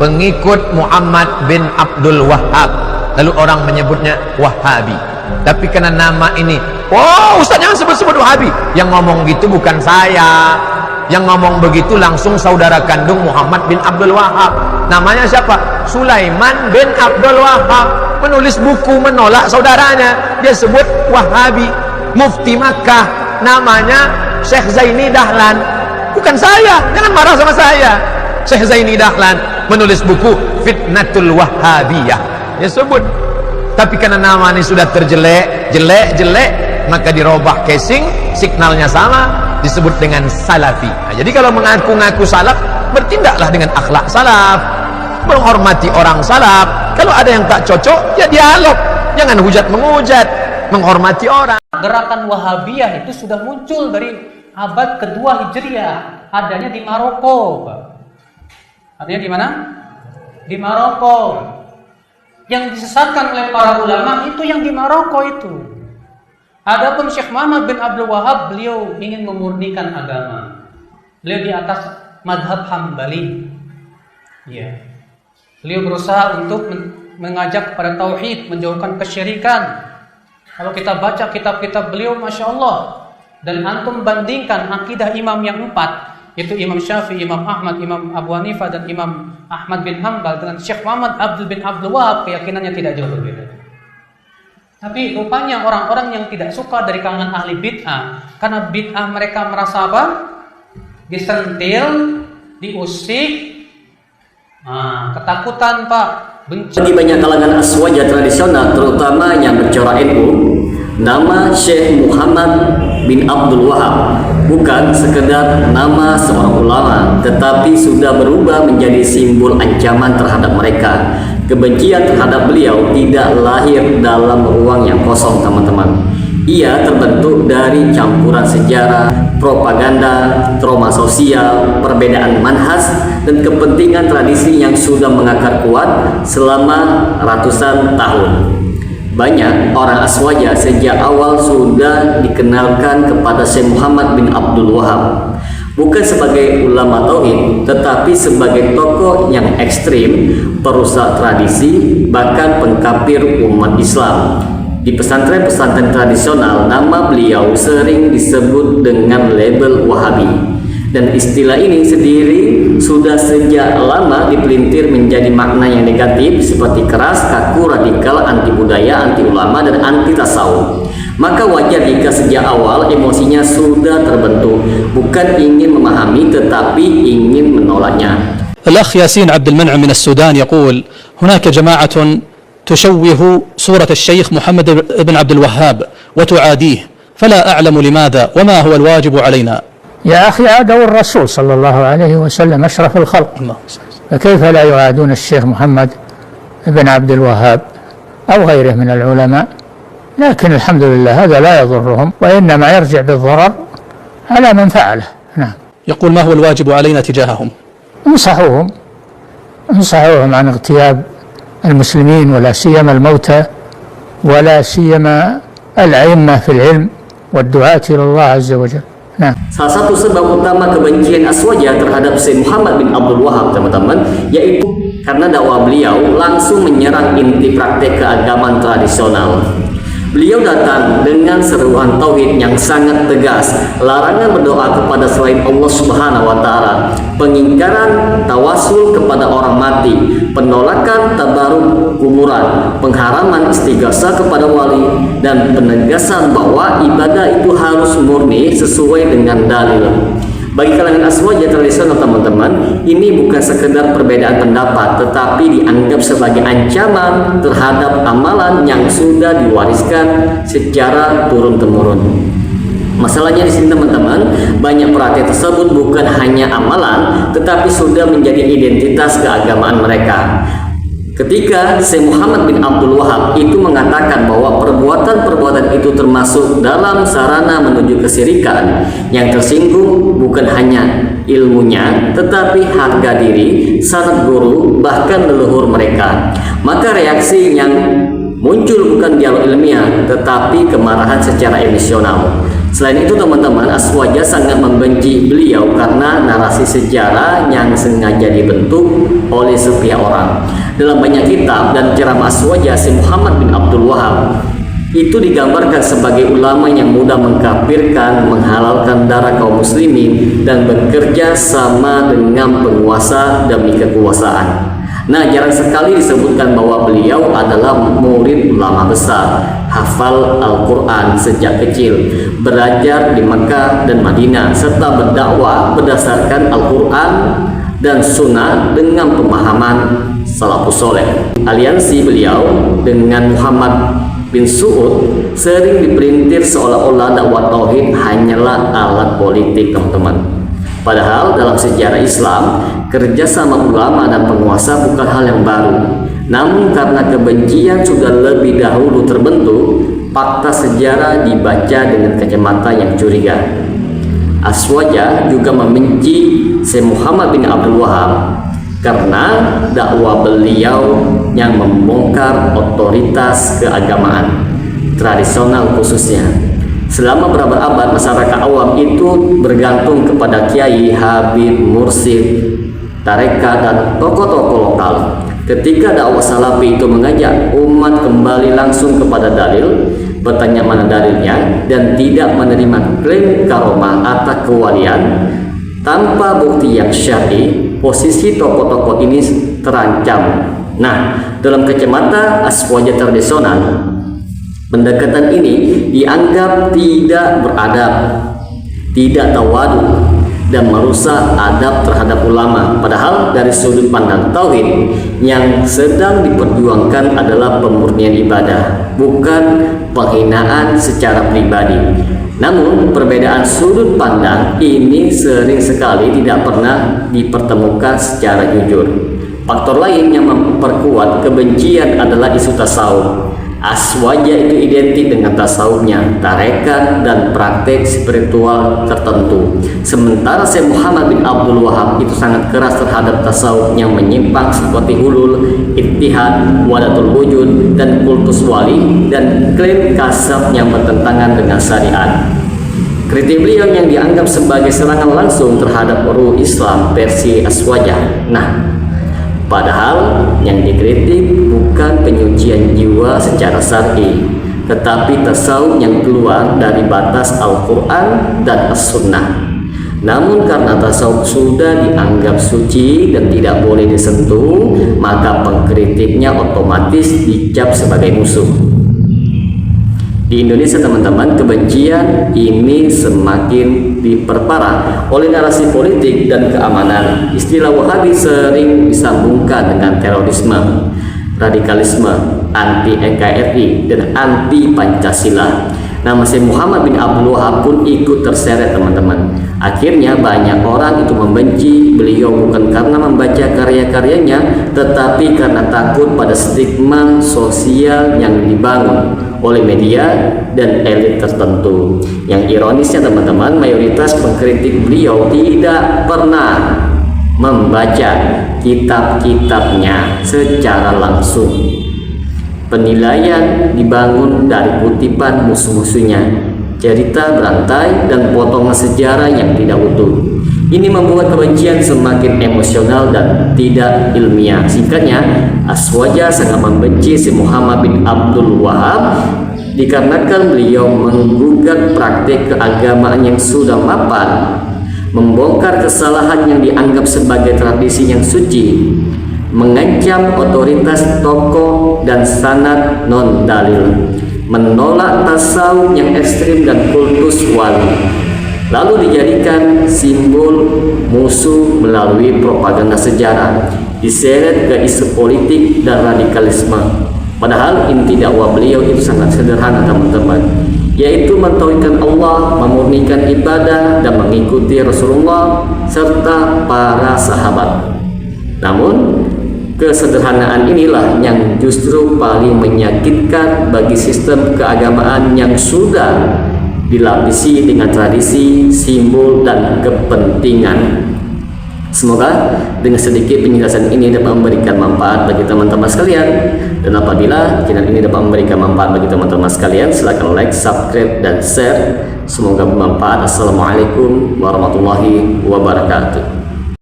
pengikut Muhammad bin Abdul Wahhab, lalu orang menyebutnya Wahabi. Tapi karena nama ini, oh Ustaz jangan sebut-sebut Wahabi, yang ngomong gitu bukan saya, yang ngomong begitu langsung saudara kandung Muhammad bin Abdul Wahhab. Namanya siapa? Sulaiman bin Abdul Wahhab. Menulis buku menolak saudaranya, dia sebut Wahabi. Mufti Makkah namanya Syekh Zaini Dahlan, bukan saya, jangan marah sama saya. Syekh Zaini Dahlan menulis buku Fitnatul Wahhabiyah, dia sebut. Tapi karena nama ini sudah terjelek, jelek, maka dirubah casing, signalnya sama, disebut dengan Salafi. Nah, jadi kalau mengaku-ngaku salaf, bertindaklah dengan akhlak salaf, menghormati orang salaf. Kalau ada yang tak cocok, ya dialog, jangan hujat menghujat, menghormati orang. Gerakan Wahabiyah itu sudah muncul dari abad kedua Hijriah, adanya di Maroko. Adanya di mana? Di Maroko. Yang disesatkan oleh para ulama itu yang di Maroko itu. Adapun Syekh Muhammad bin Abdul Wahhab, beliau ingin memurnikan agama. Beliau di atas madhab Hambali. Ya. Beliau berusaha untuk mengajak kepada tauhid, menjauhkan kesyirikan. Kalau kita baca kitab-kitab beliau, Masya Allah, dan antum bandingkan akidah imam yang 4, yaitu Imam Syafi'i, Imam Ahmad, Imam Abu Hanifah, dan Imam Ahmad bin Hanbal, dengan Syekh Muhammad bin Abdul Wahhab, keyakinannya tidak jauh berbeda. Tapi rupanya orang-orang yang tidak suka dari kalangan ahli bid'ah, karena bid'ah mereka merasa apa? Disentil, diusik, ketakutan Pak. Bagi banyak kalangan aswaja tradisional, terutama yang bercorak NU, nama Syekh Muhammad bin Abdul Wahhab bukan sekedar nama seorang ulama, tetapi sudah berubah menjadi simbol ancaman terhadap mereka. Kebencian terhadap beliau tidak lahir dalam ruang yang kosong, teman-teman. Ia terbentuk dari campuran sejarah, propaganda, trauma sosial, perbedaan manhaj, dan kepentingan tradisi yang sudah mengakar kuat selama ratusan tahun. Banyak orang aswaja sejak awal sudah dikenalkan kepada Syekh Muhammad bin Abdul Wahhab, bukan sebagai ulama tauhid, tetapi sebagai tokoh yang ekstrim, perusak tradisi, bahkan pengkafir umat Islam. Di pesantren-pesantren tradisional, nama beliau sering disebut dengan label Wahabi, dan istilah ini sendiri sudah sejak lama dipelintir menjadi makna yang negatif seperti keras, kaku, radikal, anti budaya, anti ulama, dan anti tasawuf. Maka wajar jika sejak awal emosinya sudah terbentuk, bukan ingin memahami tetapi ingin menolaknya. الأخ ياسين عبد المنعم من السودان يقول: هناك جماعة تشوه صورة الشيخ محمد بن عبد الوهاب وتعاديه، فلا أعلم لماذا وما هو الواجب علينا. يا أخي عادوا الرسول صلى الله عليه وسلم أشرف الخلق، فكيف لا يعادون الشيخ محمد بن عبد الوهاب أو غيره من العلماء؟ لكن الحمد لله هذا لا يضرهم، وإنما يرجع بالضرر على من فعله. نعم. يقول: ما هو الواجب علينا تجاههم؟ انصحوهم عن اغتياب المسلمين، ولا سيما الموتى، ولا سيما الأئمة في العلم والدعاة إلى الله عز وجل. Nah. Salah satu sebab utama kebencian aswaja terhadap Syekh Muhammad bin Abdul Wahhab, teman-teman, yaitu karena dakwah beliau langsung menyerang inti praktek keagamaan tradisional. Beliau datang dengan seruan tauhid yang sangat tegas, larangan berdoa kepada selain Allah Subhanahu wa taala, pengingkaran tawasul kepada orang mati, penolakan tabaruk kuburan, pengharaman istighasah kepada wali, dan penegasan bahwa ibadah itu harus murni sesuai dengan dalil. Bagi kalangan aswaja tradisional, teman-teman, ini bukan sekedar perbedaan pendapat, tetapi dianggap sebagai ancaman terhadap amalan yang sudah diwariskan secara turun-temurun. Masalahnya di sini, teman-teman, banyak praktik tersebut bukan hanya amalan, tetapi sudah menjadi identitas keagamaan mereka. Ketika Syekh Muhammad bin Abdul Wahhab itu mengatakan bahwa perbuatan-perbuatan itu termasuk dalam sarana menuju kesyirikan, yang tersinggung bukan hanya ilmunya, tetapi harga diri, sanad guru, bahkan leluhur mereka. Maka reaksi yang muncul bukan dialog ilmiah, tetapi kemarahan secara emosional. Selain itu teman-teman, Aswaja sangat membenci beliau karena narasi sejarah yang sengaja dibentuk oleh sepihak orang. Dalam banyak kitab dan ceramah Aswaja, Syekh Muhammad bin Abdul Wahab itu digambarkan sebagai ulama yang mudah mengkafirkan, menghalalkan darah kaum muslimin, dan bekerja sama dengan penguasa demi kekuasaan. Nah, jarang sekali disebutkan bahwa beliau adalah murid ulama besar, hafal Al-Quran sejak kecil, belajar di Mekah dan Madinah, serta berdakwah berdasarkan Al-Quran dan Sunnah dengan pemahaman salafus soleh. Aliansi beliau dengan Muhammad bin Su'ud sering diperintir seolah-olah dakwah tauhid hanyalah alat politik, teman-teman. Padahal dalam sejarah Islam, kerjasama ulama dan penguasa bukan hal yang baru. Namun karena kebencian sudah lebih dahulu terbentuk, fakta sejarah dibaca dengan kacamata yang curiga. Aswaja juga membenci Syekh Muhammad bin Abdul Wahab karena dakwah beliau yang membongkar otoritas keagamaan tradisional khususnya. Selama berabad-abad masyarakat awam itu bergantung kepada kiai, habib, mursyid, tarekat, dan tokoh-tokoh lokal. Ketika dakwah salafi itu mengajak umat kembali langsung kepada dalil, bertanya mana dalilnya, dan tidak menerima klaim karomah atau kewalian tanpa bukti yang syar'i, posisi tokoh-tokoh ini terancam. Nah, dalam kacamata Aswaja tradisional, pendekatan ini dianggap tidak beradab, tidak tawadu, dan merusak adab terhadap ulama. Padahal dari sudut pandang tauhid, yang sedang diperjuangkan adalah pemurnian ibadah, bukan penghinaan secara pribadi. Namun perbedaan sudut pandang ini sering sekali tidak pernah dipertemukan secara jujur. Faktor lain yang memperkuat kebencian adalah isu tasawuf. Aswaja itu identik dengan tasawufnya, tarekat, dan praktek spiritual tertentu. Sementara Syekh Muhammad bin Abdul Wahab itu sangat keras terhadap tasawuf yang menyimpang seperti hulul, ittihad, wadatul wujud, dan kultus wali, dan klaim kasab yang bertentangan dengan syariat. Kritik beliau yang dianggap sebagai serangan langsung terhadap ruh Islam versi Aswaja. Nah, padahal yang dikritik bukan penyucian jiwa secara syar'i, tetapi tasawuf yang keluar dari batas Al-Quran dan As-Sunnah. Namun karena tasawuf sudah dianggap suci dan tidak boleh disentuh, maka pengkritiknya otomatis dicap sebagai musuh. Di Indonesia, teman-teman, kebencian ini semakin diperparah oleh narasi politik dan keamanan. Istilah Wahabi sering disambungkan dengan terorisme, radikalisme, anti-NKRI, dan anti-Pancasila. Nama Syekh Muhammad bin Abdul Wahab pun ikut terseret, teman-teman. Akhirnya banyak orang itu membenci beliau bukan karena membaca karya-karyanya, tetapi karena takut pada stigma sosial yang dibangun oleh media dan elit tertentu. Yang ironisnya, teman-teman, mayoritas pengkritik beliau tidak pernah membaca kitab-kitabnya secara langsung. Penilaian dibangun dari kutipan musuh-musuhnya, cerita berantai, dan potongan sejarah yang tidak utuh. Ini membuat kebencian semakin emosional dan tidak ilmiah. Singkatnya, Aswaja sangat membenci Syekh Muhammad bin Abdul Wahab dikarenakan beliau menggugat praktik keagamaan yang sudah mapan, membongkar kesalahan yang dianggap sebagai tradisi yang suci, mengancam otoritas tokoh dan sanad non-dalil, menolak tasawuf yang ekstrim dan kultus wali, lalu dijadikan simbol musuh melalui propaganda sejarah, diseret ke isu politik dan radikalisme. Padahal inti dakwah beliau itu sangat sederhana, teman-teman, yaitu mentauhidkan Allah, memurnikan ibadah, dan mengikuti Rasulullah serta para sahabat. Namun kesederhanaan inilah yang justru paling menyakitkan bagi sistem keagamaan yang sudah dilapisi dengan tradisi, simbol, dan kepentingan. Semoga dengan sedikit penjelasan ini dapat memberikan manfaat bagi teman-teman sekalian. Dan apabila channel ini dapat memberikan manfaat bagi teman-teman sekalian, silakan like, subscribe, dan share. Semoga bermanfaat. Assalamualaikum warahmatullahi wabarakatuh.